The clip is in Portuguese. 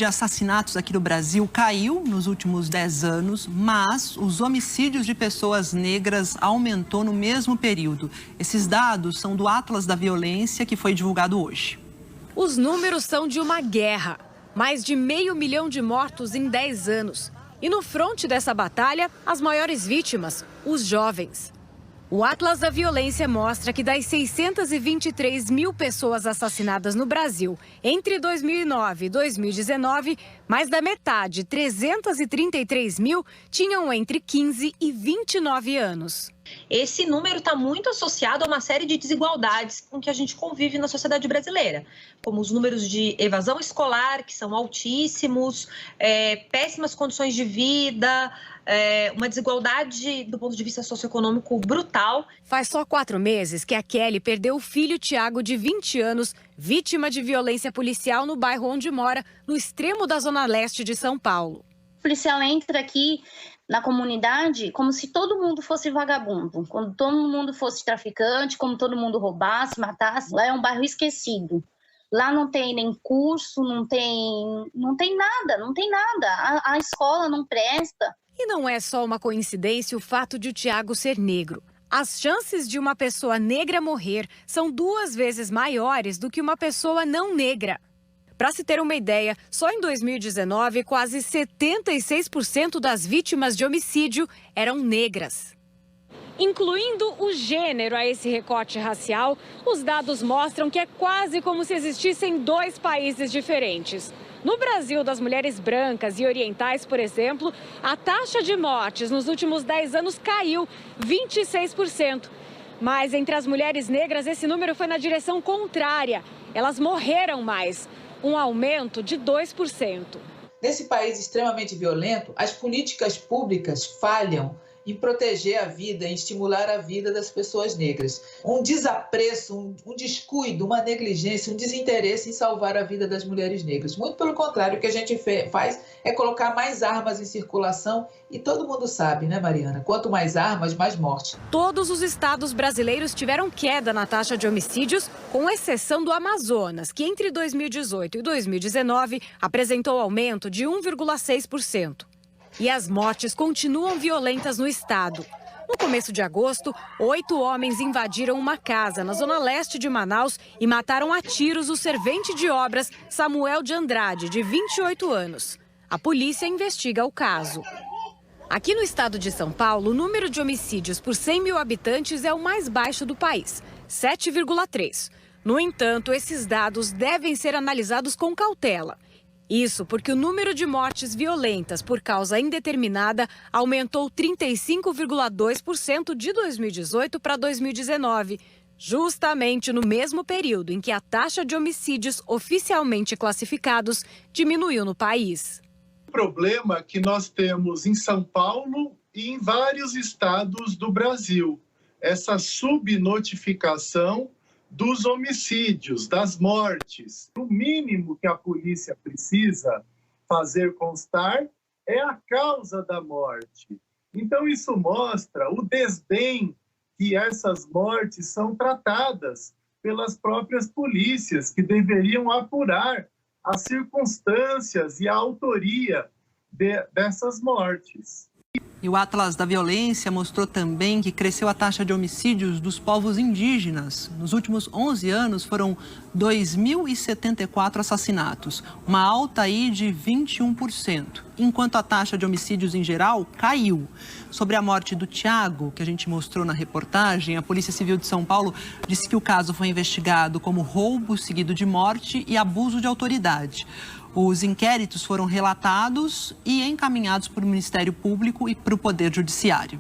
assassinatos aqui no Brasil caiu nos últimos 10 anos, mas os homicídios de pessoas negras aumentou no mesmo período. Esses dados são do Atlas da Violência, que foi divulgado hoje. Os números são de uma guerra. Mais de 500 mil de mortos em 10 anos. E no fronte dessa batalha, as maiores vítimas, os jovens. O Atlas da Violência mostra que das 623 mil pessoas assassinadas no Brasil entre 2009 e 2019, mais da metade, 333 mil, tinham entre 15 e 29 anos. Esse número está muito associado a uma série de desigualdades com que a gente convive na sociedade brasileira, como os números de evasão escolar, que são altíssimos, péssimas condições de vida, uma desigualdade do ponto de vista socioeconômico brutal. Faz só 4 meses que a Kelly perdeu o filho Tiago, de 20 anos, vítima de violência policial no bairro onde mora, no extremo da zona leste de São Paulo. O policial entra aqui na comunidade como se todo mundo fosse vagabundo, como todo mundo fosse traficante, como todo mundo roubasse, matasse. Lá é um bairro esquecido. Lá não tem nem curso, não tem nada. A escola não presta. E não é só uma coincidência o fato de o Tiago ser negro. As chances de uma pessoa negra morrer são 2 vezes maiores do que uma pessoa não negra. Para se ter uma ideia, só em 2019, quase 76% das vítimas de homicídio eram negras. Incluindo o gênero a esse recorte racial, os dados mostram que é quase como se existissem 2 países diferentes. No Brasil, das mulheres brancas e orientais, por exemplo, a taxa de mortes nos últimos 10 anos caiu 26%. Mas entre as mulheres negras, esse número foi na direção contrária. Elas morreram mais. Um aumento de 2%. Nesse país extremamente violento, as políticas públicas falham em proteger a vida, em estimular a vida das pessoas negras. Um desapreço, um descuido, uma negligência, um desinteresse em salvar a vida das mulheres negras. Muito pelo contrário, o que a gente faz é colocar mais armas em circulação e todo mundo sabe, né, Mariana? Quanto mais armas, mais morte. Todos os estados brasileiros tiveram queda na taxa de homicídios, com exceção do Amazonas, que entre 2018 e 2019 apresentou aumento de 1,6%. E as mortes continuam violentas no estado. No começo de agosto, 8 homens invadiram uma casa na zona leste de Manaus e mataram a tiros o servente de obras Samuel de Andrade, de 28 anos. A polícia investiga o caso. Aqui no estado de São Paulo, o número de homicídios por 100 mil habitantes é o mais baixo do país, 7,3. No entanto, esses dados devem ser analisados com cautela. Isso porque o número de mortes violentas por causa indeterminada aumentou 35,2% de 2018 para 2019, justamente no mesmo período em que a taxa de homicídios oficialmente classificados diminuiu no país. O problema que nós temos em São Paulo e em vários estados do Brasil, essa subnotificação dos homicídios, das mortes. O mínimo que a polícia precisa fazer constar é a causa da morte. Então, isso mostra o desdém que essas mortes são tratadas pelas próprias polícias, que deveriam apurar as circunstâncias e a autoria dessas mortes. E o Atlas da Violência mostrou também que cresceu a taxa de homicídios dos povos indígenas. Nos últimos 11 anos foram 2.074 assassinatos, uma alta aí de 21%, enquanto a taxa de homicídios em geral caiu. Sobre a morte do Tiago, que a gente mostrou na reportagem, a Polícia Civil de São Paulo disse que o caso foi investigado como roubo seguido de morte e abuso de autoridade. Os inquéritos foram relatados e encaminhados para o Ministério Público e para o Poder Judiciário.